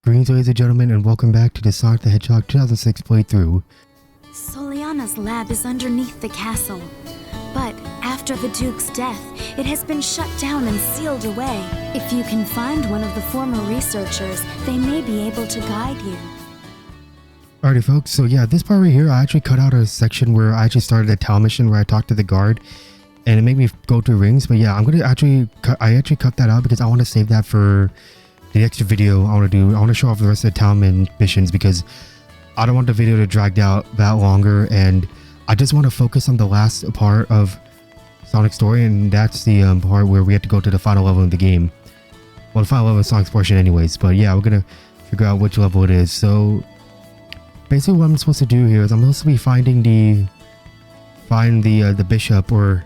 Greetings, ladies and gentlemen, and welcome back to the Sonic the Hedgehog 2006 playthrough. Soliana's lab is underneath the castle, but after the Duke's death, it has been shut down and sealed away. If you can find one of the former researchers, they may be able to guide you. Alrighty folks, so yeah, this part right here, I actually cut out a section where I actually started a town mission where I talked to the guard, and it made me go through rings, but yeah, I'm gonna actually cut that out because I want to save that for the extra video I want to do. I want to show off the rest of the town missions because I don't want the video to drag out that longer, and I just want to focus on the last part of Sonic's story, and that's the part where we have to go to the final level of the game. Well, the final level of Sonic's portion anyways, but yeah, we're gonna figure out which level it is. So basically what I'm supposed to do here is I'm supposed to be finding the bishop or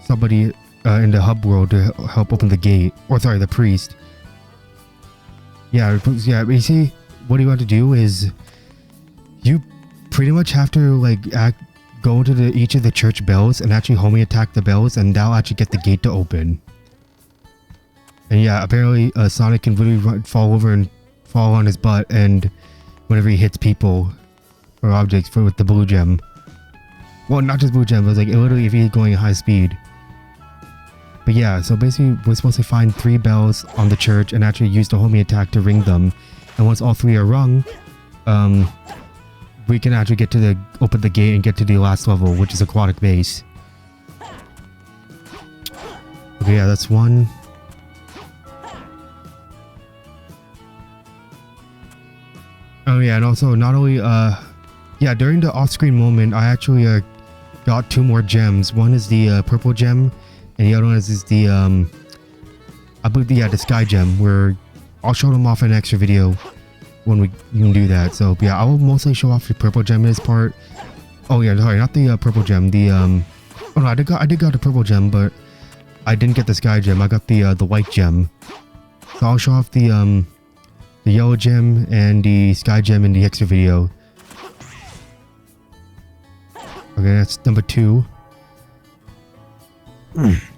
somebody in the hub world to help open the gate, or sorry, the priest. Yeah, basically what you want to do is you pretty much have to go to each of the church bells and actually homing attack the bells, and that'll actually get the gate to open. And yeah, apparently Sonic can really fall over and fall on his butt and whenever he hits people or objects with the blue gem. Well, not just blue gem, but literally if he's going at high speed. But yeah, so basically we're supposed to find 3 bells on the church and actually use the homing attack to ring them. And once all 3 are rung, we can actually open the gate and get to the last level, which is aquatic base. Okay, yeah, that's 1. Oh yeah, and also not only during the off-screen moment I actually got 2 more gems. One is the purple gem, and the other one is the I believe the sky gem, where I'll show them off in an extra video when we can do that. So yeah, I will mostly show off the purple gem in this part. Oh yeah, sorry, not the purple gem, the oh no, I did got the purple gem, but I didn't get the sky gem. I got the white gem. So I'll show off the yellow gem and the sky gem in the extra video. Okay, that's number 2.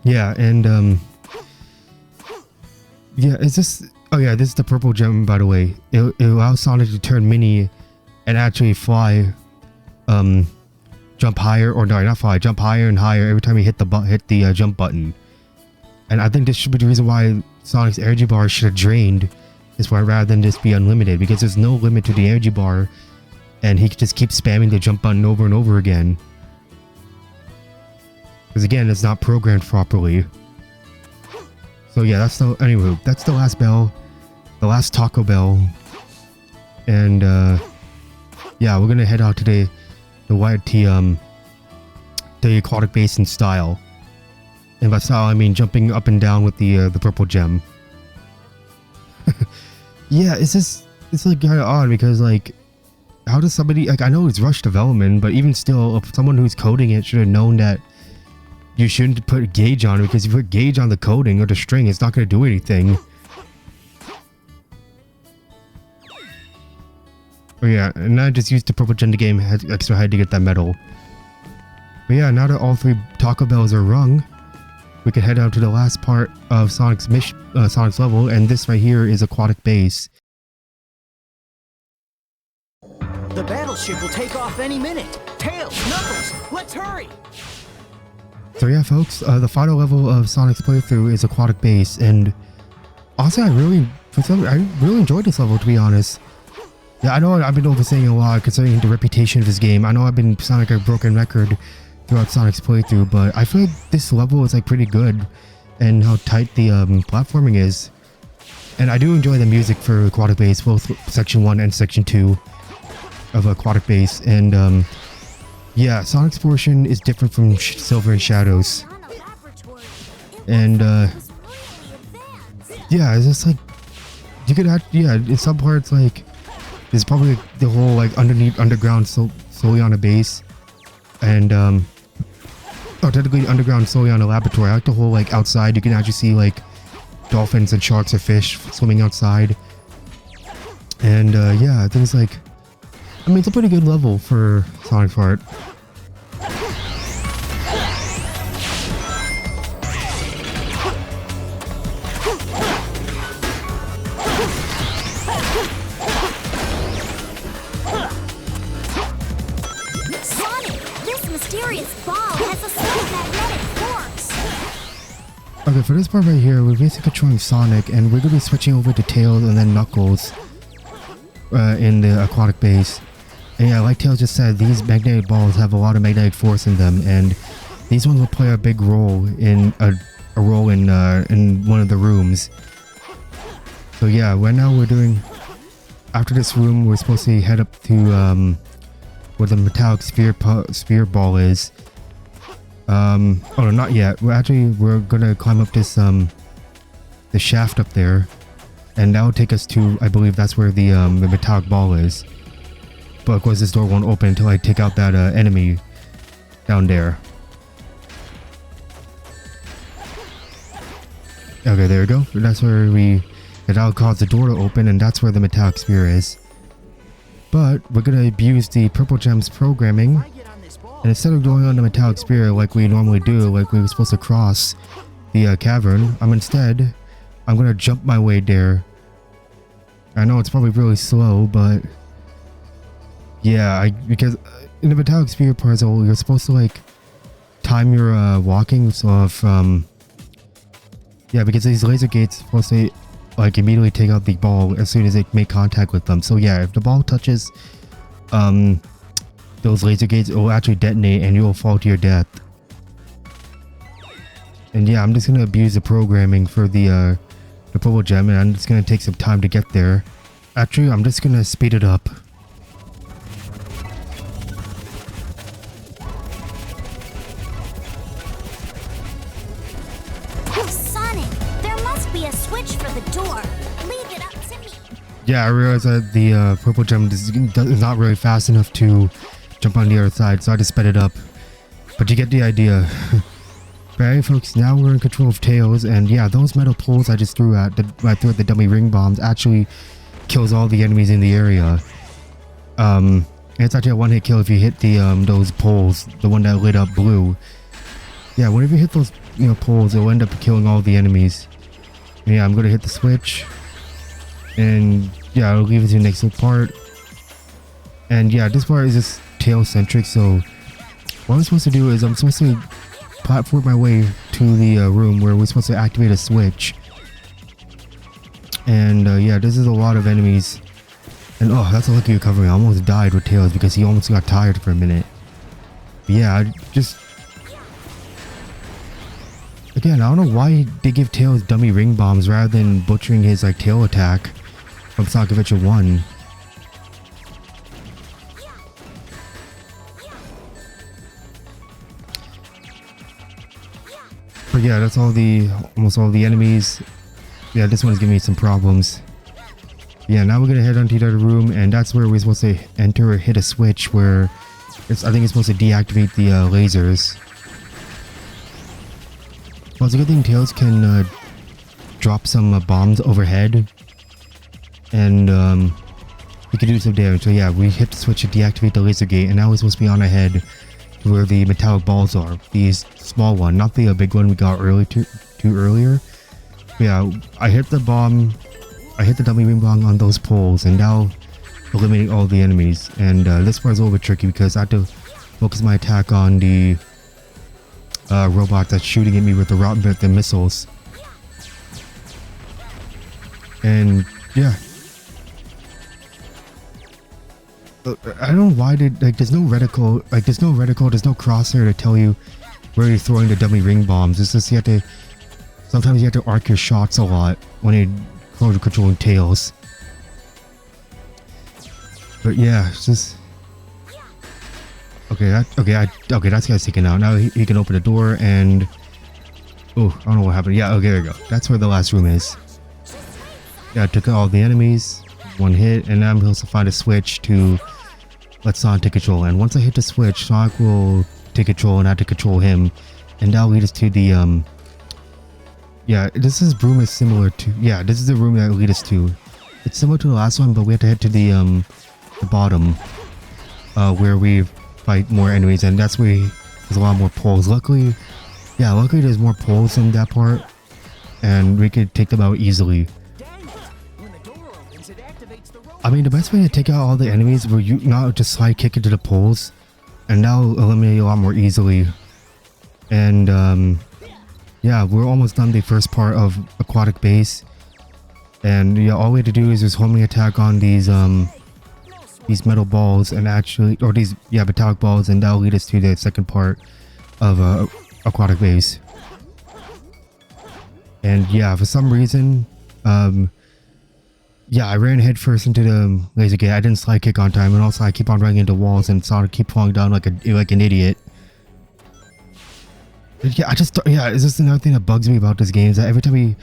Yeah, and yeah, is this? Oh yeah, this is the purple gem, by the way. It allows Sonic to turn mini and actually fly, jump higher, or no, not fly, jump higher and higher every time you hit the jump button. And I think this should be the reason why Sonic's energy bar should have drained this one rather than just be unlimited, because there's no limit to the energy bar, and he could just keep spamming the jump button over and over again. Because again, it's not programmed properly. So yeah, that's the last bell, the last Taco Bell, and yeah, we're gonna head out today the aquatic base in style. And by style I mean jumping up and down with the purple gem. Yeah, it's kind of odd because how does somebody, I know it's rushed development, but even still, if someone who's coding it should have known that you shouldn't put a gauge on it, because if you put gauge on the coding or the string, it's not going to do anything. Oh yeah, and I just used the purple gem to game extra high to get that medal. But yeah, now that all 3 Taco Bells are rung, we can head out to the last part of Sonic's level, and this right here is aquatic base. The battleship will take off any minute. Tails, Knuckles, let's hurry! So yeah, folks, the final level of Sonic's playthrough is aquatic base, and honestly, I really enjoyed this level, to be honest. Yeah, I know I've been oversaying a lot considering the reputation of this game. I know I've been Sonic a broken record throughout Sonic's playthrough, but I feel like this level is pretty good, and how tight the platforming is. And I do enjoy the music for aquatic base, both section 1 and section 2 of aquatic base. And yeah, Sonic's portion is different from Silver and Shadows, and yeah, it's just you could in some parts there's probably the whole underground Soliana base, and technically underground Soliana laboratory. I like the whole outside you can actually see dolphins and sharks or fish swimming outside, and yeah, I think it's I mean, it's a pretty good level for Sonic's part. This ball has a slight magnetic force. Okay, for this part right here, we're basically controlling Sonic, and we're gonna be switching over to Tails and then Knuckles in the aquatic base. And yeah, like Tails just said, these magnetic balls have a lot of magnetic force in them, and these ones will play a big role in a role in one of the rooms. So yeah, right now we're doing. After this room, we're supposed to head up to where the metallic sphere ball is. Oh no, not yet. We're gonna climb up this the shaft up there, and that will take us to, I believe that's where the metallic ball is. But of course, this door won't open until I take out that enemy down there. Okay, there we go. That's where that'll cause the door to open, and that's where the metallic sphere is. But we're gonna abuse the purple gems programming, and instead of going on the metallic sphere like we normally do, like we were supposed to cross the cavern, I'm gonna jump my way there. I know it's probably really slow, but yeah, because in the metallic sphere puzzle, you're supposed to like time your walking. So if yeah, because these laser gates are supposed to like immediately take out the ball as soon as they make contact with them. So yeah, if the ball touches those laser gates, it will actually detonate and you will fall to your death. And yeah, I'm just gonna abuse the programming for the purple gem, and I'm just gonna take some time to get there. Actually, I'm just gonna speed it up. Yeah, I realized that the purple gem is not really fast enough to jump on the other side, so I just sped it up. But you get the idea. Alright folks, now we're in control of Tails, and yeah, those metal poles I just threw at the dummy ring bombs actually kills all the enemies in the area. It's actually a one-hit kill if you hit the those poles, the one that lit up blue. Yeah, whenever you hit those poles, it'll end up killing all the enemies. And yeah, I'm gonna hit the switch. And yeah, I'll leave it to the next part. And yeah, this part is just Tails centric, so what I'm supposed to do is I'm supposed to platform my way to the room where we're supposed to activate a switch. And yeah, this is a lot of enemies. And oh, that's a lucky recovery. I almost died with Tails because he almost got tired for a minute. But yeah, again, I don't know why they give Tails dummy ring bombs rather than butchering his like tail attack from Sonic Adventure 1. But yeah, that's almost all the enemies. Yeah, this one is giving me some problems. Yeah, now we're gonna head onto the other room, and that's where we're supposed to enter or hit a switch where I think it's supposed to deactivate the lasers. Well, it's a good thing Tails can drop some bombs overhead, and we can do some damage. So yeah, we hit the switch to deactivate the laser gate, and now we're supposed to be on ahead to where the metallic balls are. These small one, not the big one we got earlier. But yeah, I hit the dummy ring bomb on those poles, and now eliminate all the enemies. And this part is a little bit tricky because I have to focus my attack on the robot that's shooting at me with the missiles. And yeah, I don't know why there's no reticle, there's no crosshair to tell you where you're throwing the dummy ring bombs. It's just sometimes you have to arc your shots a lot when you're controlling Tails. But yeah, it's just okay, that's guy's taken out. Now he can open the door, and oh, I don't know what happened. Yeah, okay, there we go. That's where the last room is. Yeah, I took out all the enemies, one hit, and now I'm supposed to find a switch to let Sonic take control. And once I hit the switch, Sonic will take control, and I have to control him, and that'll lead us to the yeah, this room is similar to, yeah, this is the room that will lead us to. It's similar to the last one, but we have to head to the bottom, where we fight more enemies, and that's where there's a lot more poles. Luckily there's more poles in that part, and we could take them out easily. I mean, the best way to take out all the enemies were you not just slide kick into the poles, and now eliminate a lot more easily. And yeah, we're almost done the first part of Aquatic Base. And yeah, all we have to do is just homing attack on these metal balls, and actually, or these, yeah, metallic balls, and that'll lead us to the second part of Aquatic Base. And yeah, for some reason, yeah, I ran headfirst into the laser gate. I didn't slide kick on time, and also I keep on running into walls and Sonic keep falling down like an idiot. Yeah, yeah, it's just another thing that bugs me about this game is that every time you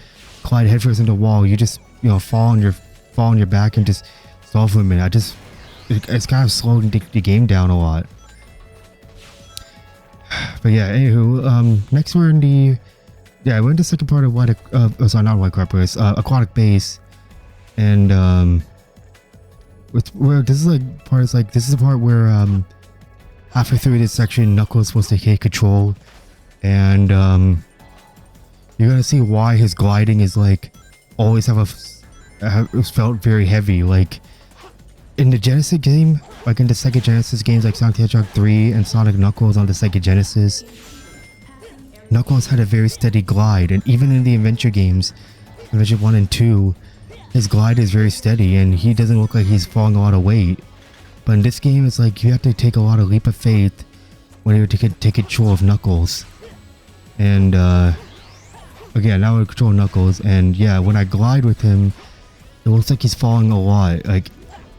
collide headfirst into a wall, you just, you know, fall on your back and just stall for a minute. It's kind of slowing the game down a lot. But yeah, anywho, next we're in the, yeah, we're in the second part of Aquatic Base, and where this is like this is the part where halfway through this section, Knuckles is supposed to take control, and you're gonna see why his gliding is like always felt very heavy. Like in the Genesis game, like in the Sega Genesis games like Sonic the Hedgehog 3 and Sonic Knuckles on the Sega Genesis, Knuckles had a very steady glide, and even in the adventure games, Adventure 1 and 2, his glide is very steady and he doesn't look like he's falling a lot of weight. But in this game, it's like you have to take a lot of leap of faith when you take control of Knuckles. And again, now we control Knuckles, and yeah, when I glide with him, it looks like he's falling a lot. Like,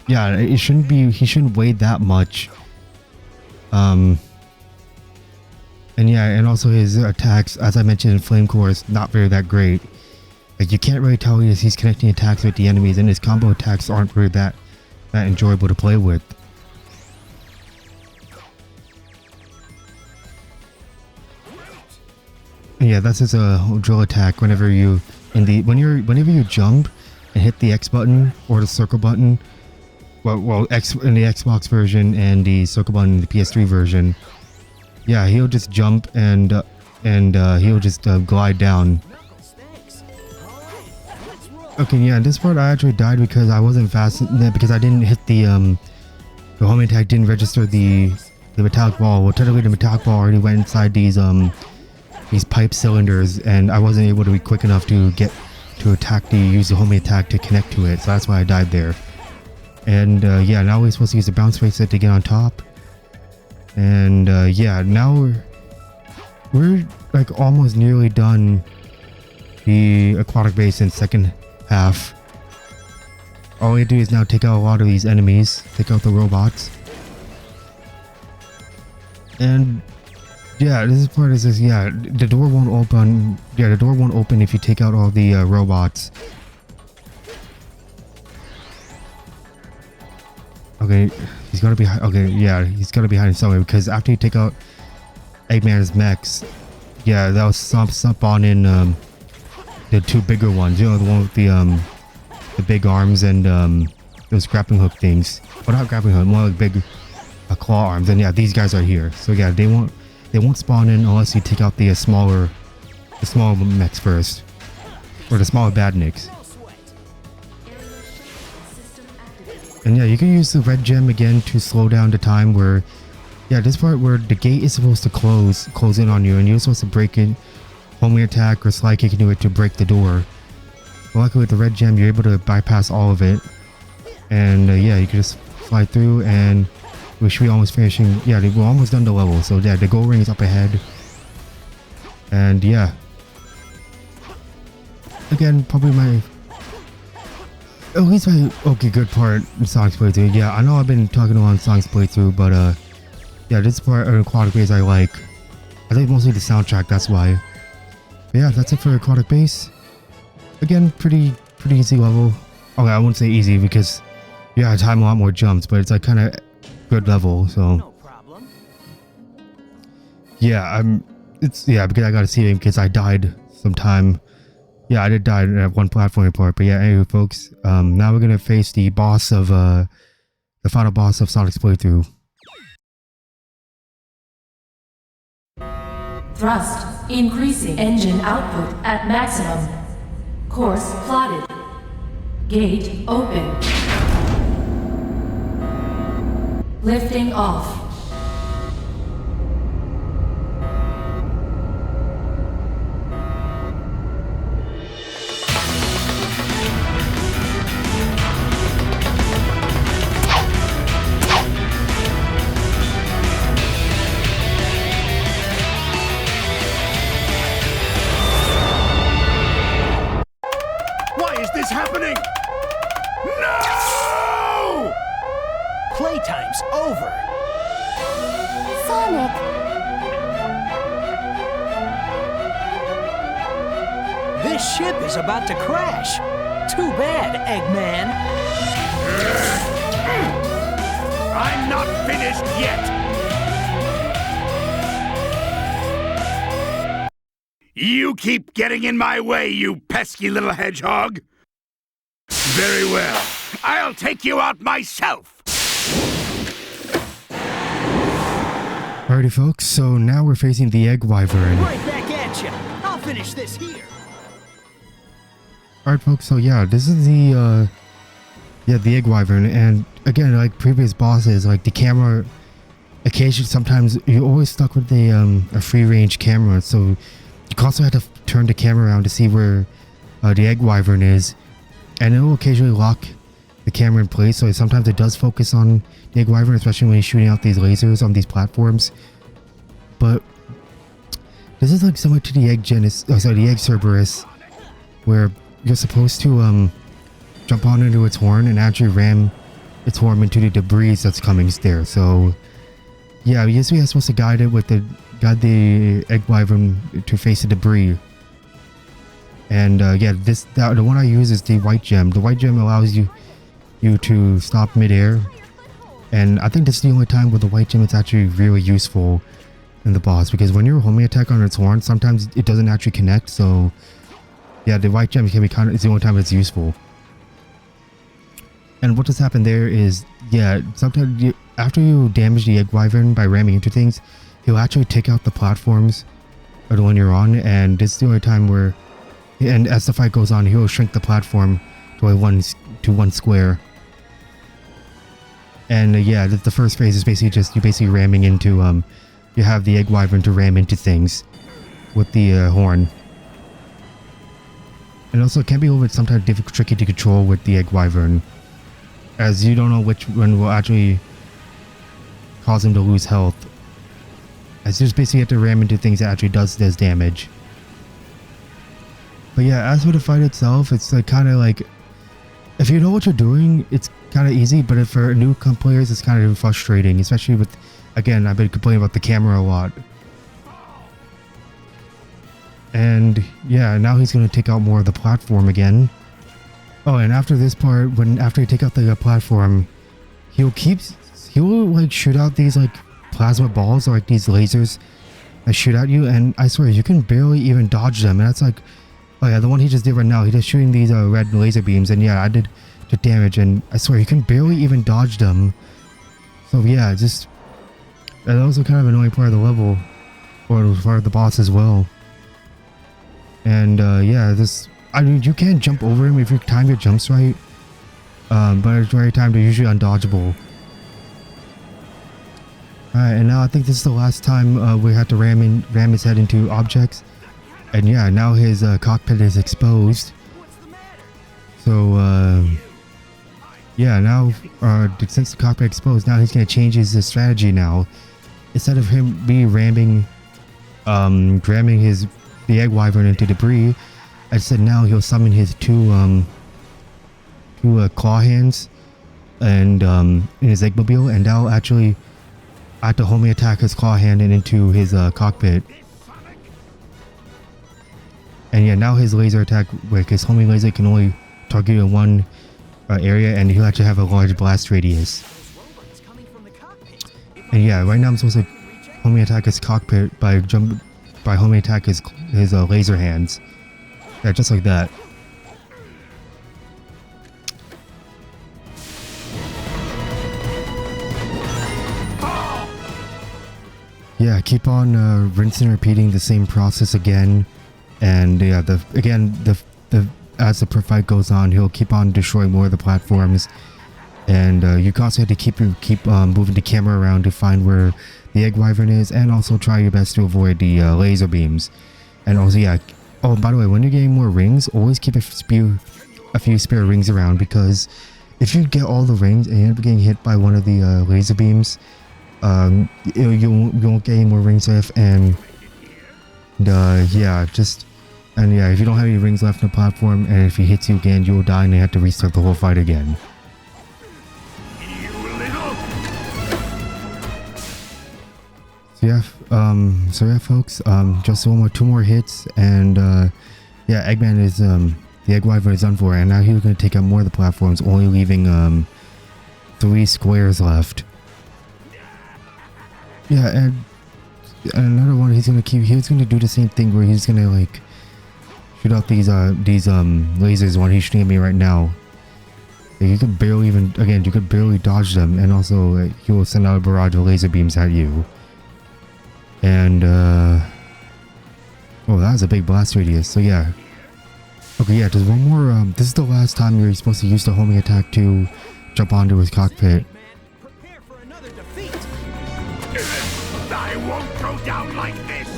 yeah, he shouldn't weigh that much. And yeah, and also his attacks, as I mentioned in Flame Core, is not very that great. Like, you can't really tell he's connecting attacks with the enemies, and his combo attacks aren't really that enjoyable to play with. Yeah, that's his drill attack. Whenever you jump and hit the X button or the circle button, well, X in the Xbox version and the circle button in the PS3 version, yeah, he'll just jump and he'll just glide down. Okay, yeah, in this part I actually died because I wasn't fast because I didn't hit the homing attack didn't register the metallic ball. Well, technically the metallic ball already went inside these pipe cylinders, and I wasn't able to be quick enough to use the homing attack to connect to it, so that's why I died there. And yeah, now we're supposed to use the bounce bracelet to get on top. And yeah, now we're like almost nearly done the Aquatic Base in second half. All we do is now take out a lot of these enemies, take out the robots. And yeah, this part is just, yeah, the door won't open. Yeah, the door won't open if you take out all the robots. Okay, he's gotta be, okay, yeah, he's gotta be hiding somewhere, because after you take out Eggman's mechs, yeah, that was spawn in the two bigger ones, you know, the one with the big arms and those grappling hook things. Well, not grappling hook, more like big claw arms. And yeah, these guys are here. So yeah, they won't spawn in unless you take out the smaller mechs first, or the smaller badniks. And yeah, you can use the red gem again to slow down the time where, yeah, this part where the gate is supposed to close in on you, and you're supposed to break in, homing attack or slide kick into it to break the door. But luckily with the red gem, you're able to bypass all of it. And yeah, you can just fly through, and we should be almost finishing. Yeah, we're almost done the level. So yeah, the gold ring is up ahead. And yeah, again, probably at least my good part in Sonic's playthrough. Yeah, I know I've been talking on Sonic's playthrough, but yeah, this part of Aquatic Base I like. I think mostly the soundtrack, that's why. But yeah, that's it for Aquatic Base. Again, pretty easy level. Okay, I wouldn't say easy because yeah, I time a lot more jumps, but it's like kind of good level. So No problem. yeah, because I gotta see it because I died sometime. Yeah, I did die at one platform part, but yeah, anyway, folks, now we're gonna face the boss of the final boss of Sonic's playthrough. Thrust increasing. Engine output at maximum. Course plotted. Gate open. Lifting off. over. Sonic! This ship is about to crash. Too bad, Eggman. I'm not finished yet! You keep getting in my way, you pesky little hedgehog! Very well. I'll take you out myself! Alrighty, folks, so now we're facing the Egg Wyvern. Right back at ya. I'll finish this here. Alright, folks, so yeah, this is the Egg Wyvern, and again, like previous bosses, like the camera, occasionally, sometimes you're always stuck with a free-range camera, so you also have to turn the camera around to see where the Egg Wyvern is, and it will occasionally lock the camera in place, so sometimes it does focus on the Egg Wyvern, especially when you're shooting out these lasers on these platforms. But this is like similar to the Egg the Egg Cerberus, where you're supposed to jump on into its horn and actually ram its horn into the debris that's coming there. So yeah, usually you're supposed to guide the Egg Wyvern to face the debris. And yeah, the one I use is the white gem. The white gem allows you to stop midair, and I think this is the only time where the white gem is actually really useful in the boss, because when you're homing attack on its horn, sometimes it doesn't actually connect. So yeah, the white gem can be it's the only time it's useful. And what just happened there is, yeah, sometimes after you damage the Egg Wyvern by ramming into things, he'll actually take out the platforms or the one you're on, and this is the only time where, and as the fight goes on, he'll shrink the platform to one square. And yeah, the first phase is basically just you ramming into you have the Egg Wyvern to ram into things with the horn. And also it can be a little bit sometimes tricky to control with the Egg Wyvern, as you don't know which one will actually cause him to lose health. As you just basically have to ram into things that actually does damage. But yeah, as for the fight itself, it's like kind of like, if you know what you're doing, it's kind of easy, but if for new players, it's kind of frustrating, especially with, again, I've been complaining about the camera a lot. And yeah, now he's going to take out more of the platform again. Oh, and after this part, after you take out the platform, he'll like shoot out these like plasma balls, or like these lasers that shoot at you, and I swear you can barely even dodge them. And that's like, oh yeah, the one he just did right now, he's just shooting these red laser beams, and yeah, I did the damage, and I swear you can barely even dodge them. So yeah, just, and also kind of annoying part of the level, or part of the boss as well. And yeah, I mean, you can jump over him if you time your jumps right, but at the right time they're usually undodgeable. Alright, and now I think this is the last time we have to ram his head into objects. And yeah, now his cockpit is exposed. So yeah, now since the cockpit is exposed, now he's going to change his strategy now. Instead of him ramming the Egg Wyvern into debris, I said now he'll summon his two claw hands and in his Eggmobile, and that'll actually have to homing attack his claw hand and into his cockpit. And yeah, now his laser attack, like his homing laser, can only target in one area, and he'll actually have a large blast radius. And yeah, right now I'm supposed to homing attack his cockpit by homing attack his laser hands. Yeah, just like that. Yeah, keep on rinsing and repeating the same process again, and yeah, as the fight goes on, he'll keep on destroying more of the platforms, and you constantly have to keep moving the camera around to find where the Egg Wyvern is, and also try your best to avoid the laser beams. And also, yeah, oh, by the way, when you're getting more rings, always keep a few spare rings around, because if you get all the rings and you end up getting hit by one of the laser beams, you won't get any more rings left, and yeah, if you don't have any rings left on the platform, and if he hits you again, you'll die and you have to restart the whole fight again. You little... Yeah, folks, just two more hits, and yeah, Eggman is the Egg Wyvern is done for, and now he's gonna take out more of the platforms, only leaving 3 squares left. Yeah, and another one he's gonna do the same thing where he's gonna like shoot out these lasers when he's shooting at me right now. Like, you could barely dodge them, and also he will send out a barrage of laser beams at you. And oh, that was a big blast radius. So yeah. Okay, yeah, there's one more. This is the last time you're supposed to use the homing attack to jump onto his cockpit. Prepare for another defeat. I won't go down like this.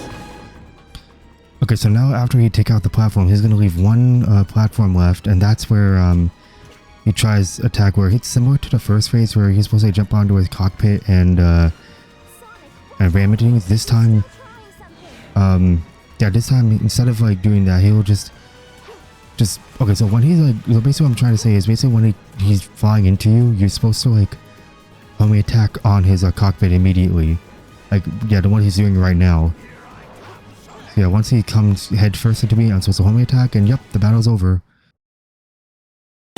Okay, so now after he take out the platform, he's gonna leave one platform left, and that's where he tries attack where it's similar to the first phase where he's supposed to jump onto his cockpit and ram into things. This time, yeah, this time instead of like doing that, he'll just okay. So when he's like, so basically what I'm trying to say is basically when he's flying into you, you're supposed to like homing attack on his cockpit immediately, like yeah, the one he's doing right now. So yeah, once he comes head first into me, I'm supposed to homing attack, and yep, the battle's over.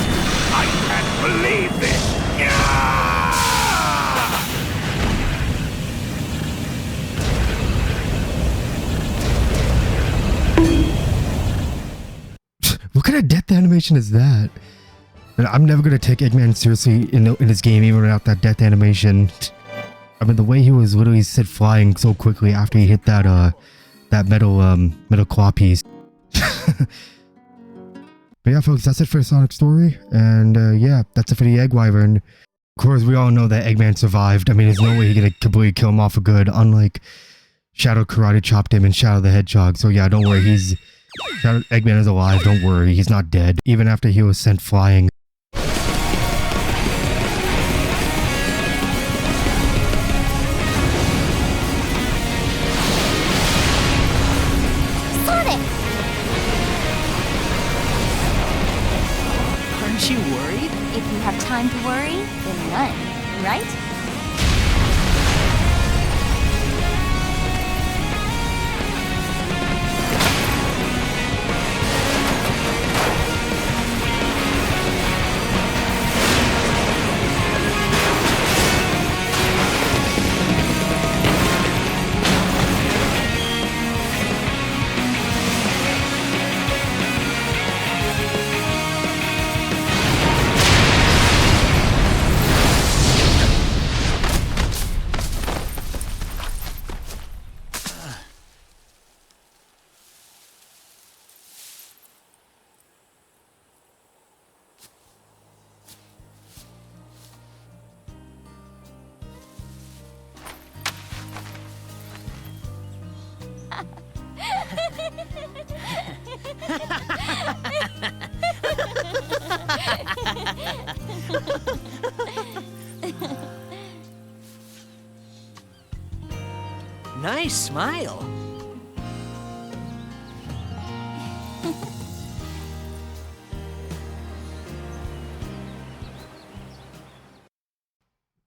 I can't believe this. What kind of death animation is that? And I'm never gonna take Eggman seriously in this game even without that death animation. I mean, the way he was literally set flying so quickly after he hit that metal claw piece. But yeah, folks, that's it for Sonic Story, and yeah, that's it for the Egg Wyvern. Of course, we all know that Eggman survived. I mean, there's no way he's gonna completely kill him off for good, unlike Shadow karate chopped him in Shadow the Hedgehog. So yeah, don't worry, Eggman is alive, don't worry, he's not dead, even after he was sent flying. Sonic! Aren't you worried? If you have time to worry, then none, right? Nice smile.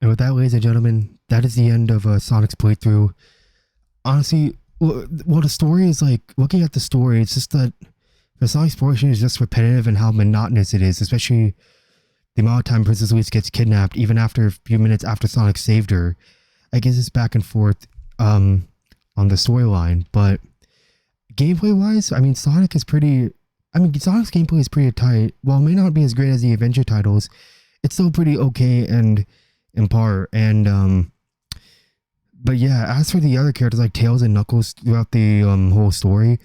And with that, ladies and gentlemen, that is the end of Sonic's playthrough. Honestly, well, the story is like, looking at the story, it's just that the Sonic exploration is just repetitive and how monotonous it is, especially the amount of time Princess Louise gets kidnapped, even after a few minutes after Sonic saved her. I guess it's back and forth on the storyline, but gameplay-wise, I mean, Sonic's gameplay is pretty tight. While it may not be as great as the adventure titles, it's still pretty okay and in par. And but yeah, as for the other characters like Tails and Knuckles throughout the whole story,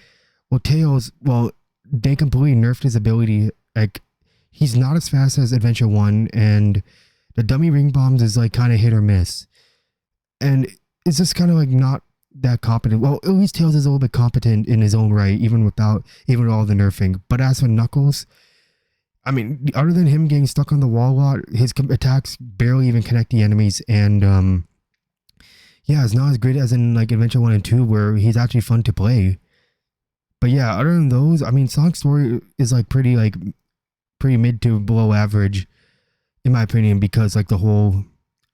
well, Tails, well, they completely nerfed his ability. Like, he's not as fast as Adventure 1, and the dummy ring bombs is like kind of hit or miss, and it's just kind of like not that competent. Well, at least Tails is a little bit competent in his own right, even with all the nerfing. But as for Knuckles, I mean, other than him getting stuck on the wall a lot, his attacks barely even connect the enemies, and yeah, it's not as great as in like Adventure 1 and 2, where he's actually fun to play. But yeah, other than those, I mean, Sonic's story is like pretty mid to below average, in my opinion, because like the whole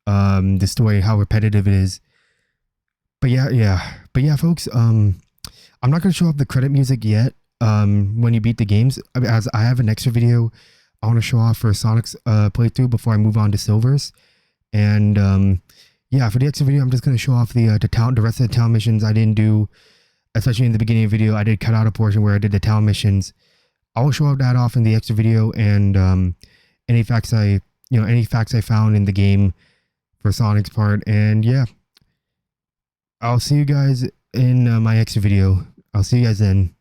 the story, how repetitive it is. But yeah, folks. I'm not gonna show off the credit music yet. When you beat the games, as I have an extra video I want to show off for Sonic's playthrough before I move on to Silver's. And yeah, for the extra video, I'm just gonna show off the rest of the town missions I didn't do, especially in the beginning of the video. I did cut out a portion where I did the town missions. I will show that off in the extra video, and any facts I found in the game for Sonic's part. And yeah, I'll see you guys in my extra video. I'll see you guys then.